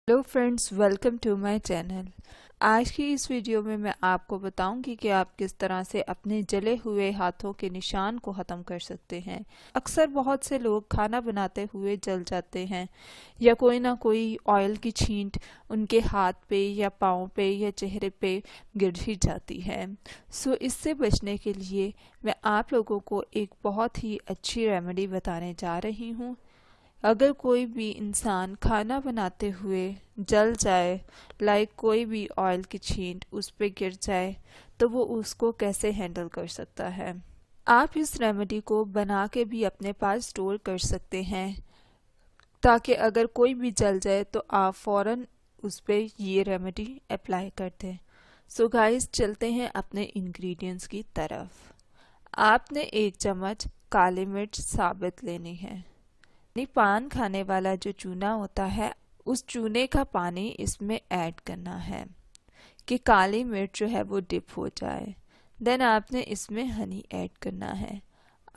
Hello friends, welcome to my channel. आज की इस वीडियो में मैं आपको बताऊंगी कि आप किस तरह से अपने जले हुए हाथों के निशान को ख़त्म कर सकते हैं। अक्सर बहुत से लोग खाना बनाते हुए जल जाते हैं या कोई ना कोई ऑयल की छींट उनके हाथ पे या पाँव पे या चेहरे पे गिर ही जाती है। सो इससे बचने के लिए मैं आप लोगों को एक बहुत ही अच्छी रेमेडी बताने जा रही हूँ। अगर कोई भी इंसान खाना बनाते हुए जल जाए, लाइक कोई भी ऑयल की छींट उस पे गिर जाए, तो वो उसको कैसे हैंडल कर सकता है। आप इस रेमेडी को बना के भी अपने पास स्टोर कर सकते हैं ताकि अगर कोई भी जल जाए तो आप फ़ौरन उस पे ये रेमेडी अप्लाई कर दें। सो गाइस, चलते हैं अपने इंग्रेडिएंट्स की तरफ। आपने 1 चम्मच काली मिर्च साबित लेनी है। पान खाने वाला जो चूना होता है, उस चूने का पानी इसमें ऐड करना है कि काली मिर्च जो है वो डिप हो जाए। देन आपने इसमें हनी ऐड करना है।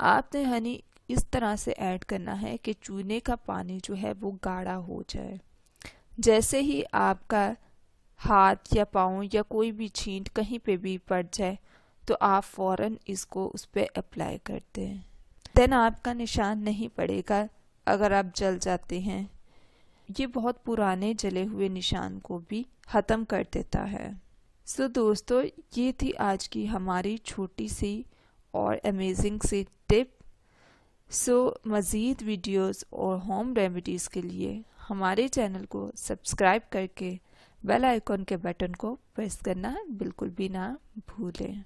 आपने हनी इस तरह से ऐड करना है कि चूने का पानी जो है वो गाढ़ा हो जाए। जैसे ही आपका हाथ या पाँव या कोई भी छींट कहीं पे भी पड़ जाए तो आप फ़ौरन इसको उस पर अप्लाई कर दें। देन आपका निशान नहीं पड़ेगा अगर आप जल जाते हैं। ये बहुत पुराने जले हुए निशान को भी ख़त्म कर देता है। सो दोस्तों, ये थी आज की हमारी छोटी सी और अमेजिंग सी टिप। सो मज़ीद वीडियोस और होम रेमेडीज़ के लिए हमारे चैनल को सब्सक्राइब करके बेल आइकॉन के बटन को प्रेस करना बिल्कुल भी ना भूलें।